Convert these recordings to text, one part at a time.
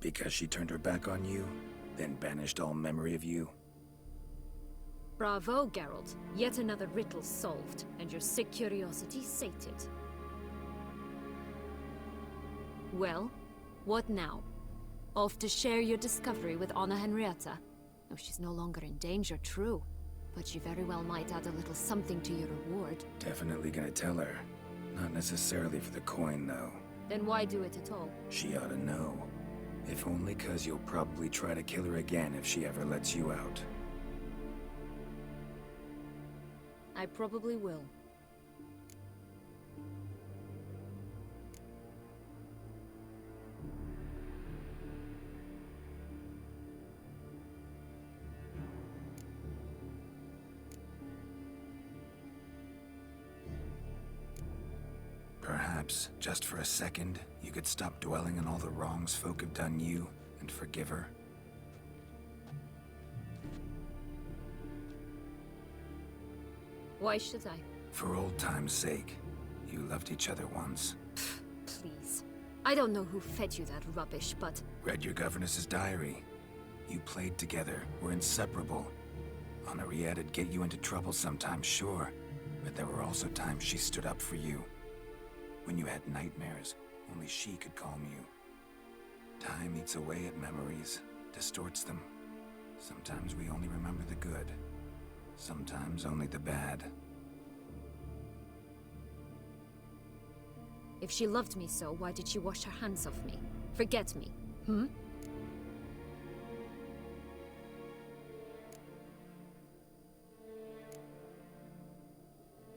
Because she turned her back on you, then banished all memory of you? Bravo, Geralt. Yet another riddle solved, and your sick curiosity sated. Well, what now? Off to share your discovery with Anna Henrietta? Oh, she's no longer in danger, true. But she very well might add a little something to your reward. Definitely gonna tell her. Not necessarily for the coin, though. Then why do it at all? She ought to know. If only 'cause you'll probably try to kill her again if she ever lets you out. I probably will. Perhaps, just for a second, you could stop dwelling on all the wrongs folk have done you and forgive her. Why should I? For old time's sake. You loved each other once. Please. I don't know who fed you that rubbish, but... Read your governess's diary. You played together, were inseparable. Henriette'd get you into trouble sometimes, sure. But there were also times she stood up for you. When you had nightmares, only she could calm you. Time eats away at memories, distorts them. Sometimes we only remember the good. Sometimes only the bad. If she loved me so, why did she wash her hands off me? Forget me, hmm?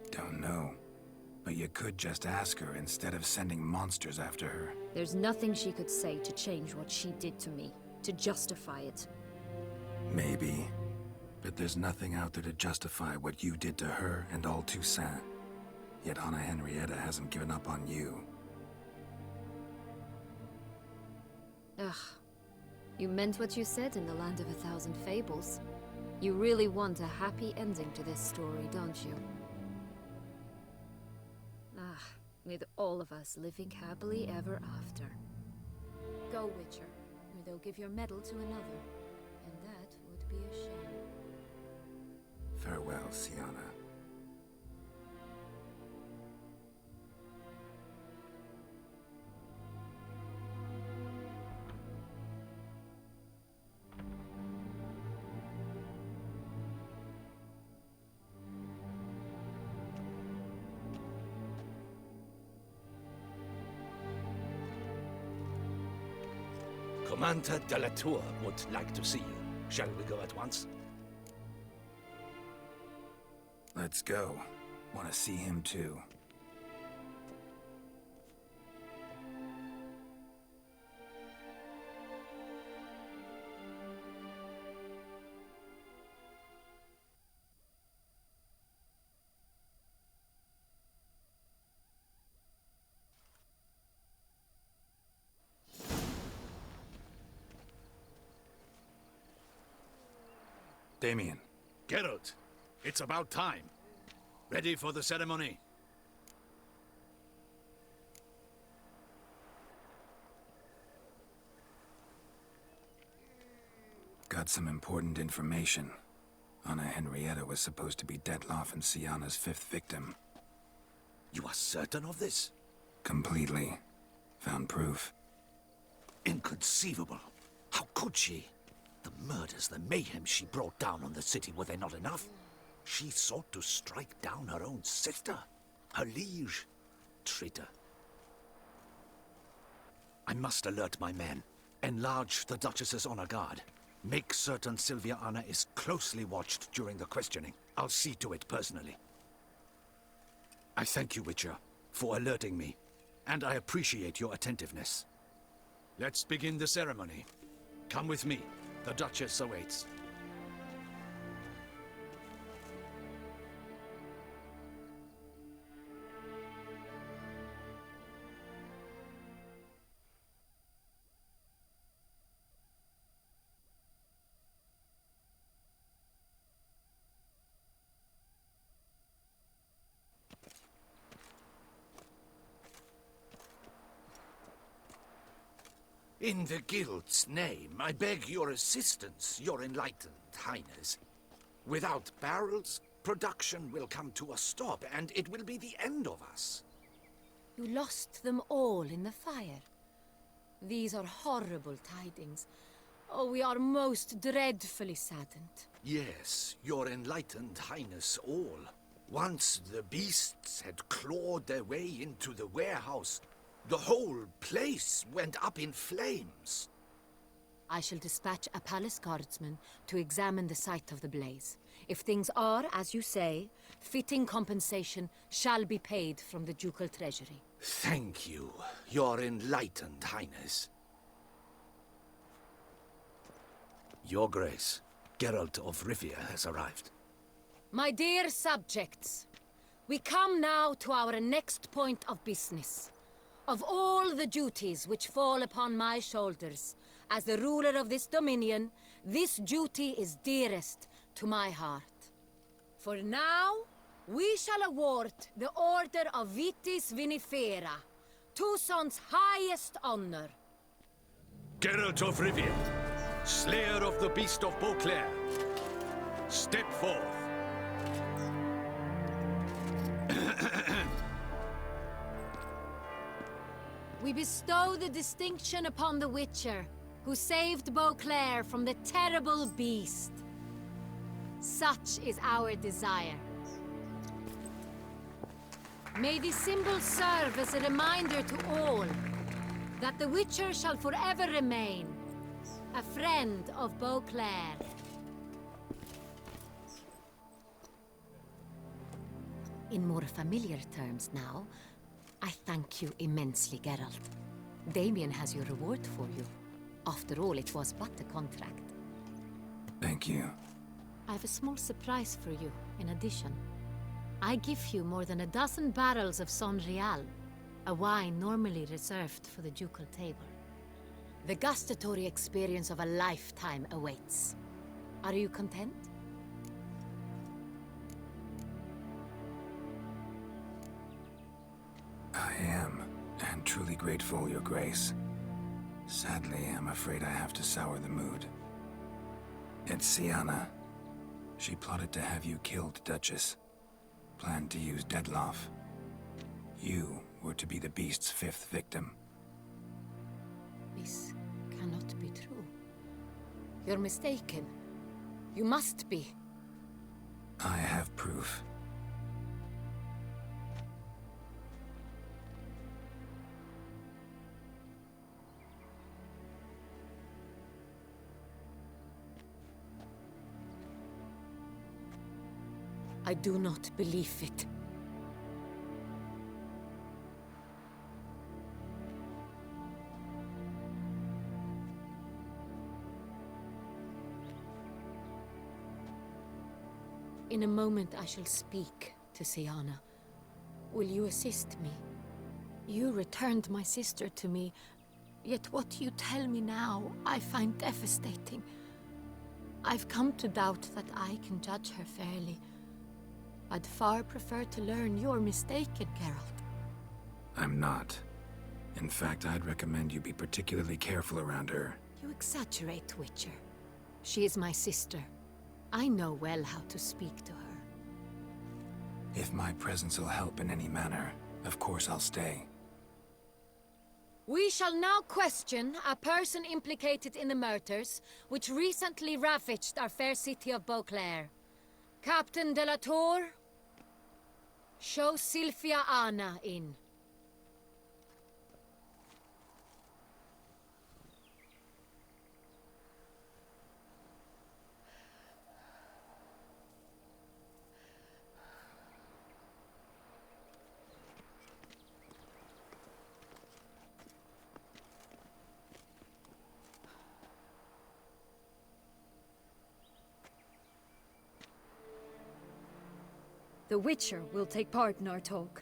Don't know. But you could just ask her instead of sending monsters after her. There's nothing she could say to change what she did to me, to justify it. Maybe. But there's nothing out there to justify what you did to her and all Toussaint. Yet Anna Henrietta hasn't given up on you. Ugh. You meant what you said in the Land of a Thousand Fables. You really want a happy ending to this story, don't you? Ah, with all of us living happily ever after. Go, Witcher, or they'll give your medal to another. And that would be a shame. Farewell, Syanna. Commander de la Tour would like to see you. Shall we go at once? Let's go. Want to see him too. Damien. Geralt, it's about time. Ready for the ceremony? Got some important information. Anna Henrietta was supposed to be Detloff and Syanna's fifth victim. You are certain of this? Completely. Found proof. Inconceivable. How could she? The murders, the mayhem she brought down on the city, were they not enough? She sought to strike down her own sister, her liege. Traitor. I must alert my men. Enlarge the Duchess's honor guard. Make certain Sylvia Anna is closely watched during the questioning. I'll see to it personally. I thank you, Witcher, for alerting me, and I appreciate your attentiveness. Let's begin the ceremony. Come with me. The Duchess awaits. In the Guild's name, I beg your assistance, your enlightened highness. Without barrels, production will come to a stop, and it will be the end of us. You lost them all in the fire. These are horrible tidings. Oh, we are most dreadfully saddened. Yes, your enlightened highness all. Once the beasts had clawed their way into the warehouse, the whole place went up in flames. I shall dispatch a palace guardsman to examine the site of the blaze. If things are, as you say, fitting compensation shall be paid from the ducal treasury. Thank you, your enlightened highness. Your Grace, Geralt of Rivia has arrived. My dear subjects, we come now to our next point of business. Of all the duties which fall upon my shoulders, as the ruler of this dominion, this duty is dearest to my heart. For now, we shall award the Order of Vitis Vinifera, Toussaint's highest honor. Geralt of Rivia, slayer of the beast of Beauclair, step forth. We bestow the distinction upon the Witcher, who saved Beauclair from the terrible beast. Such is our desire. May this symbol serve as a reminder to all that the Witcher shall forever remain a friend of Beauclair. In more familiar terms now, I thank you immensely, Geralt. Damien has your reward for you. After all, it was but a contract. Thank you. I have a small surprise for you, in addition. I give you more than a dozen barrels of Sonrial, a wine normally reserved for the ducal table. The gustatory experience of a lifetime awaits. Are you content? I am, and truly grateful, Your Grace. Sadly, I'm afraid I have to sour the mood. It's Syanna. She plotted to have you killed, Duchess. Planned to use Dettlaff. You were to be the beast's fifth victim. This cannot be true. You're mistaken. You must be. I have proof. I do not believe it. In a moment I shall speak to Syanna. Will you assist me? You returned my sister to me, yet what you tell me now I find devastating. I've come to doubt that I can judge her fairly. I'd far prefer to learn you're mistaken, Geralt. I'm not. In fact, I'd recommend you be particularly careful around her. You exaggerate, Witcher. She is my sister. I know well how to speak to her. If my presence will help in any manner, of course I'll stay. We shall now question a person implicated in the murders which recently ravaged our fair city of Beauclair. Captain de la Tour, show Sylvia Anna in. The Witcher will take part in our talk.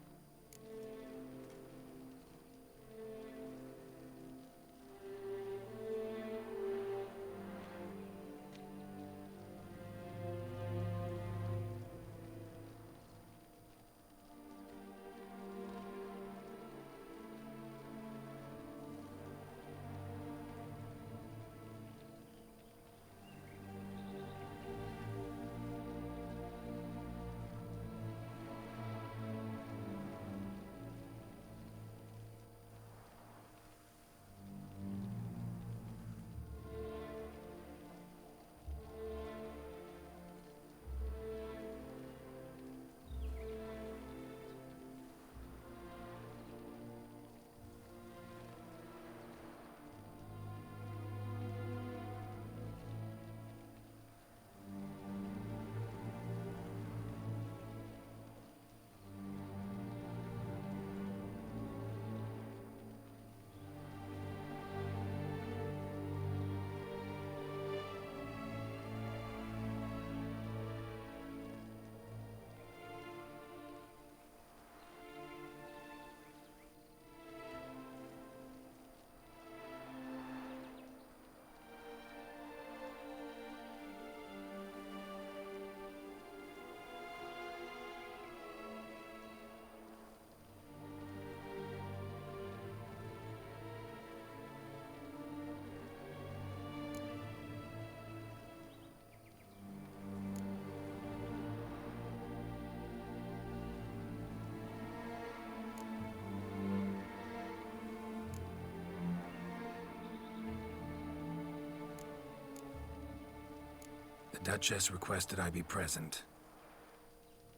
Duchess requested I be present.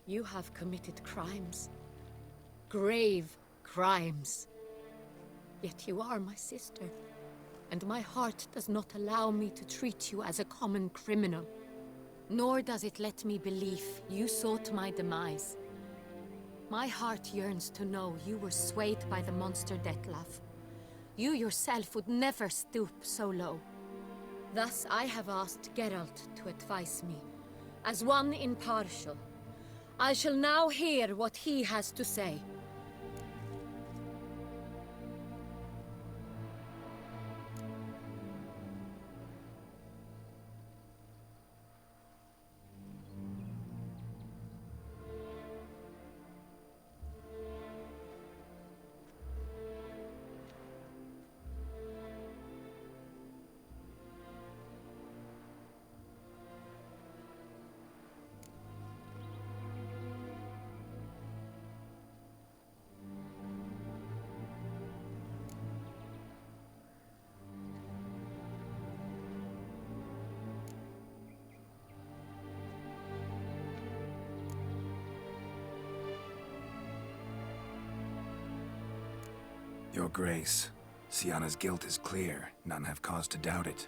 You have committed crimes. Grave crimes. Yet you are my sister, and my heart does not allow me to treat you as a common criminal. Nor does it let me believe you sought my demise. My heart yearns to know you were swayed by the monster Dettlaff. You yourself would never stoop so low. Thus I have asked Geralt to advise me, as one impartial. I shall now hear what he has to say. Your Grace, Syanna's guilt is clear. None have cause to doubt it.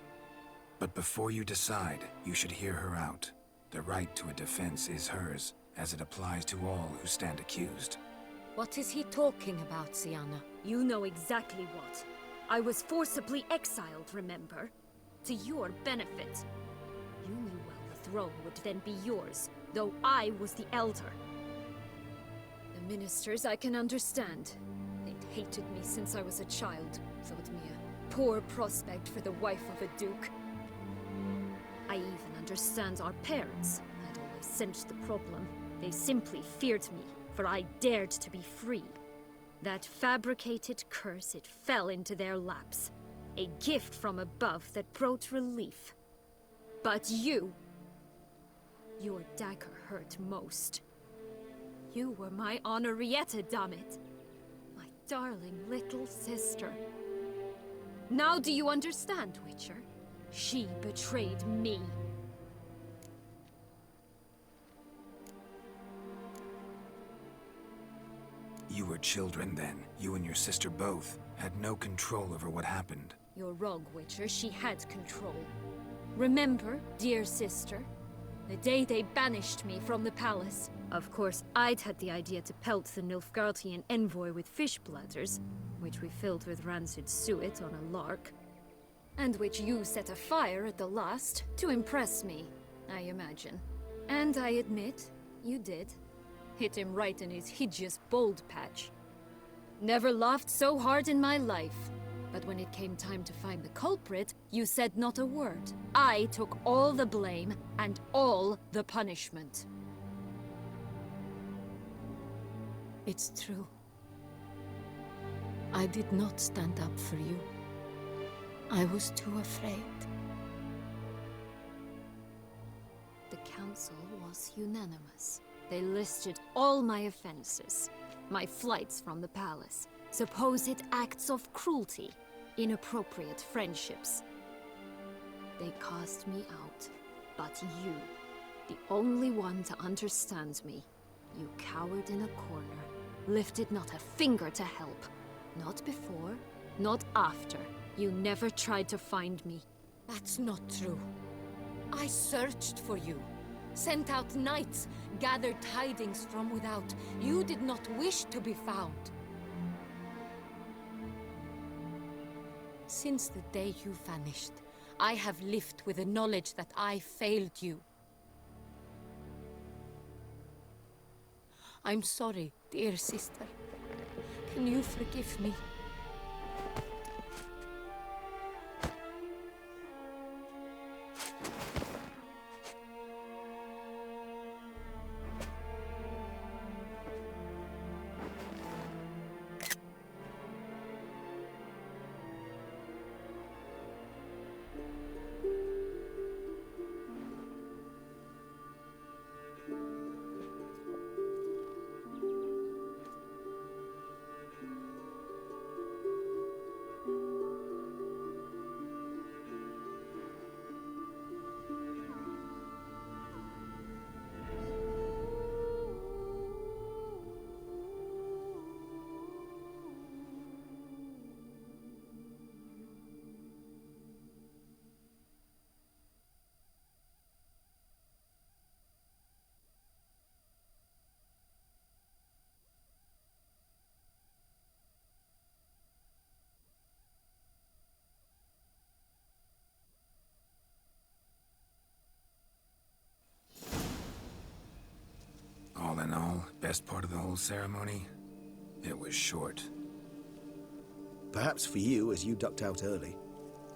But before you decide, you should hear her out. The right to a defense is hers, as it applies to all who stand accused. What is he talking about, Syanna? You know exactly what. I was forcibly exiled, remember? To your benefit. You knew well the throne would then be yours, though I was the elder. The ministers I can understand. They'd hated me since I was a child, thought me a poor prospect for the wife of a duke. I even understand our parents. I'd always sensed the problem. They simply feared me, for I dared to be free. That fabricated curse, it fell into their laps. A gift from above that brought relief. But you... your dagger hurt most. You were my Honorrietta, damn it. My darling little sister. Now do you understand, Witcher? She betrayed me. You were children then. You and your sister both had no control over what happened. You're wrong, Witcher. She had control. Remember, dear sister? The day they banished me from the palace. Of course, I'd had the idea to pelt the Nilfgaardian envoy with fish bladders, which we filled with rancid suet on a lark. And which you set afire at the last, to impress me, I imagine. And I admit, you did. Hit him right in his hideous bald patch. Never laughed so hard in my life. But when it came time to find the culprit, you said not a word. I took all the blame and all the punishment. It's true. I did not stand up for you. I was too afraid. The council was unanimous. They listed all my offenses. My flights from the palace, supposed acts of cruelty, inappropriate friendships. They cast me out. But you, the only one to understand me, you cowered in a corner, lifted not a finger to help. Not before, not after. You never tried to find me. That's not true. I searched for you. Sent out knights, gathered tidings from without. You did not wish to be found. Since the day you vanished, I have lived with the knowledge that I failed you. I'm sorry, dear sister. Can you forgive me? best part of the whole ceremony? It was short. Perhaps for you, as you ducked out early.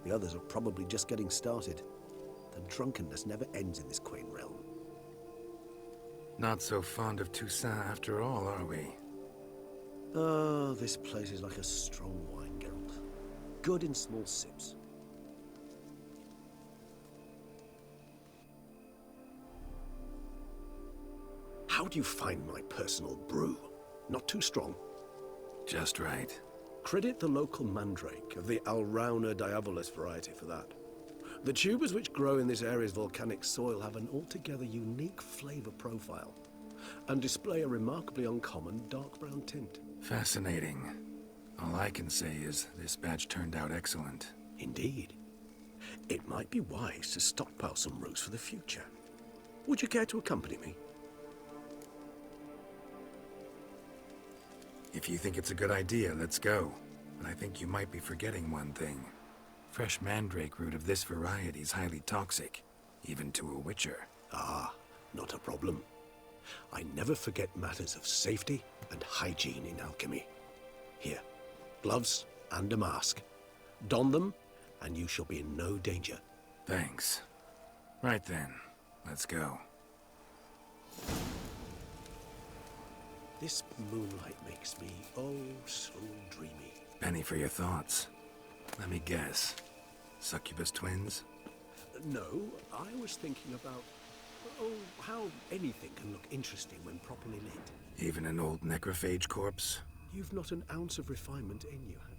The others are probably just getting started. The drunkenness never ends in this quaint realm. Not so fond of Toussaint after all, are we? Oh, this place is like a strong wine, Geralt. Good in small sips. How do you find my personal brew? Not too strong? Just right. Credit the local mandrake of the Alrauna diabolus variety for that. The tubers which grow in this area's volcanic soil have an altogether unique flavor profile and display a remarkably uncommon dark brown tint. Fascinating. All I can say is this batch turned out excellent. Indeed. It might be wise to stockpile some roots for the future. Would you care to accompany me? If you think it's a good idea, let's go. But I think you might be forgetting one thing. Fresh mandrake root of this variety is highly toxic, even to a witcher. Ah, not a problem. I never forget matters of safety and hygiene in alchemy. Here, gloves and a mask. Don them, and you shall be in no danger. Thanks. Right then, let's go. This moonlight makes me, oh, so dreamy. Penny for your thoughts. Let me guess. Succubus twins? No, I was thinking about, oh, how anything can look interesting when properly lit. Even an old necrophage corpse? You've not an ounce of refinement in you, have you?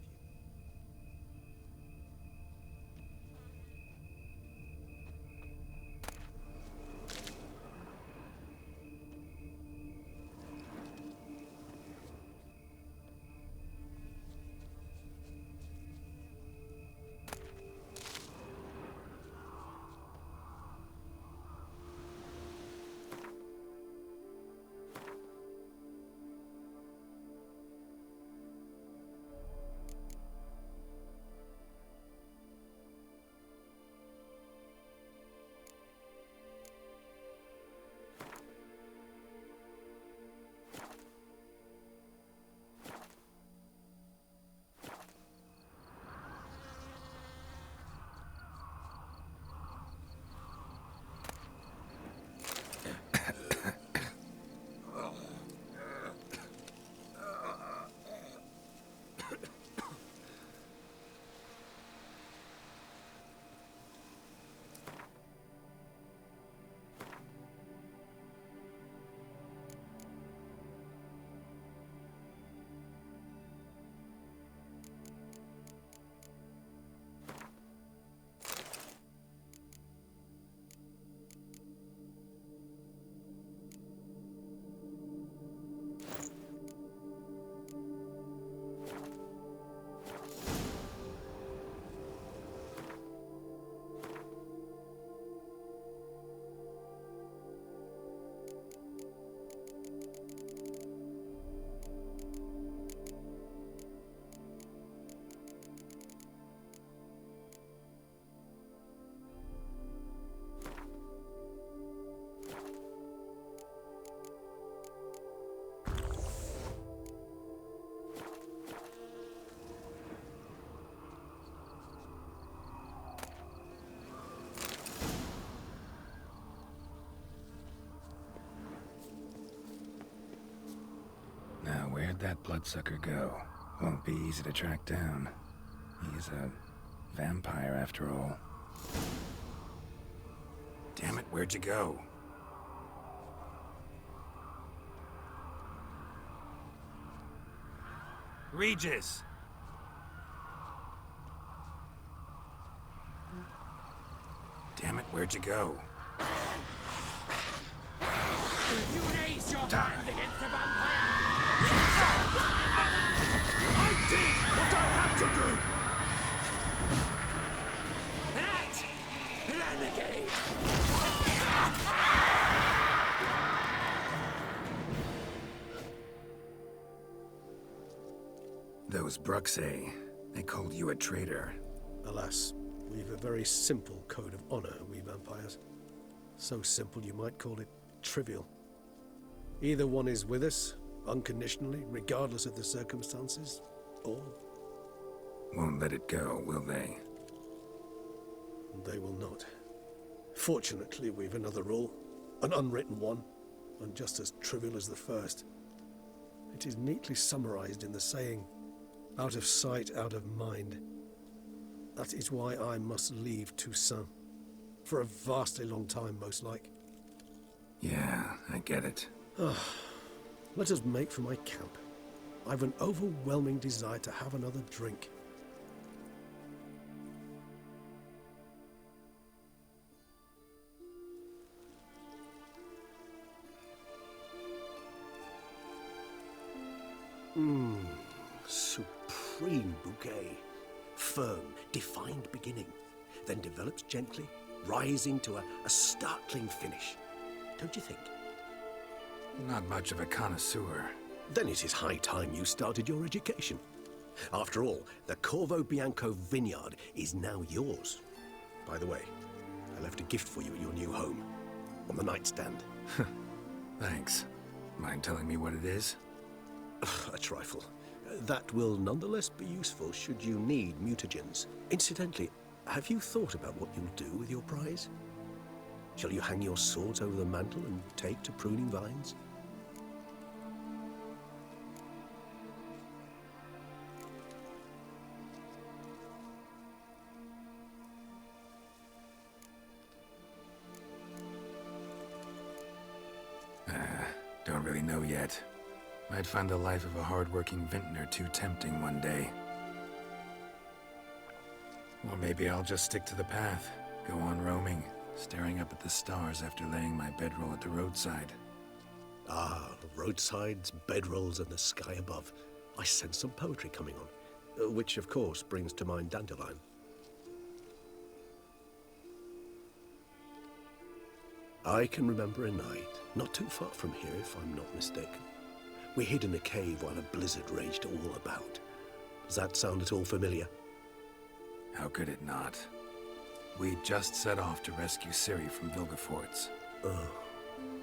Where'd that bloodsucker go? Won't be easy to track down. He's a vampire after all. Damn it, where'd you go? Regis! Damn it, where'd you go? You raise your hand against the vampire! I did what I had to do! That renegade! Those Bruxae, they called you a traitor. Alas, we've a very simple code of honor, we vampires. So simple you might call it trivial. Either one is with us, unconditionally, regardless of the circumstances, or Won't let it go, will they? they will not. Fortunately, we've another rule, an unwritten one, and just as trivial as the first. It is neatly summarized in the saying, out of sight, out of mind. That is why I must leave Toussaint. For a vastly long time, most like. Yeah, I get it. Let us make for my camp. I've an overwhelming desire to have another drink. Supreme bouquet. Firm, defined beginning, then develops gently, rising to a startling finish. Don't you think? Not much of a connoisseur. Then it is high time you started your education. After all, the Corvo Bianco vineyard is now yours. By the way, I left a gift for you at your new home. On the nightstand. Thanks. Mind telling me what it is? A trifle. That will nonetheless be useful should you need mutagens. Incidentally, have you thought about what you'll do with your prize? Shall you hang your swords over the mantle and take to pruning vines? Don't really know yet. Might find the life of a hard-working vintner too tempting one day. Or maybe I'll just stick to the path, go on roaming, staring up at the stars after laying my bedroll at the roadside. Ah, roadsides, bedrolls, and the sky above. I sense some poetry coming on, which of course brings to mind Dandelion. I can remember a night, not too far from here if I'm not mistaken. We hid in a cave while a blizzard raged all about. Does that sound at all familiar? How could it not? We just set off to rescue Ciri from Vilgefortz.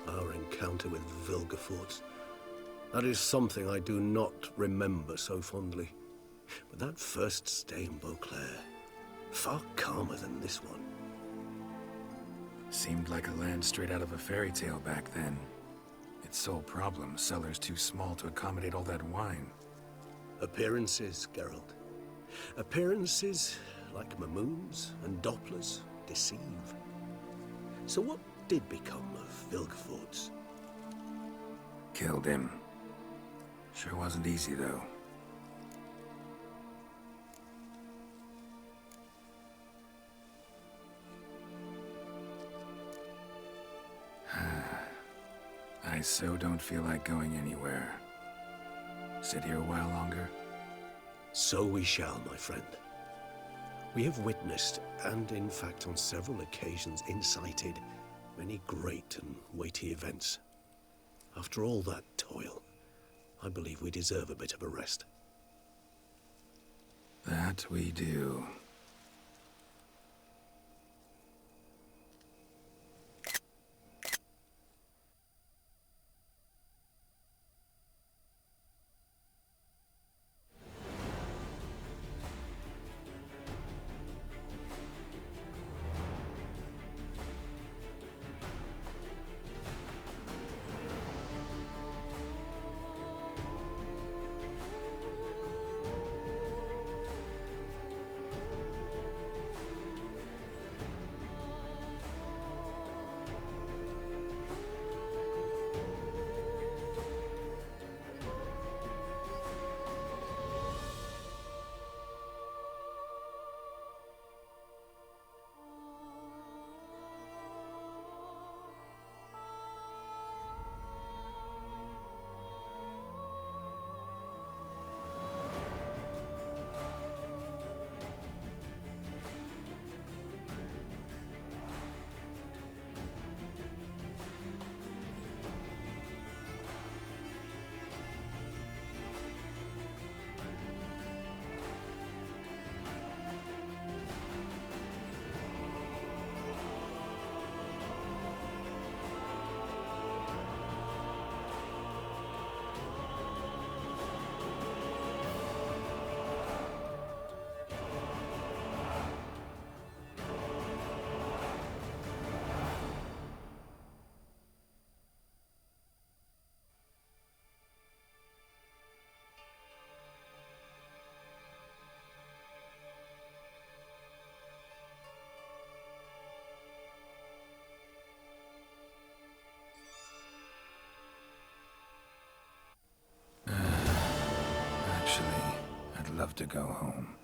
Our encounter with Vilgefortz. That is something I do not remember so fondly. But that first stay in Beauclair, far calmer than this one. Seemed like a land straight out of a fairy tale back then. Its sole problem, cellars too small to accommodate all that wine. Appearances, Geralt. Appearances, like Mamoons and Dopplers, deceive. So what did become of Vilgefortz? Killed him. Sure wasn't easy, though. I so don't feel like going anywhere. Sit here a while longer? So we shall, my friend. We have witnessed, and in fact on several occasions incited, many great and weighty events. After all that toil, I believe we deserve a bit of a rest. That we do. love to go home.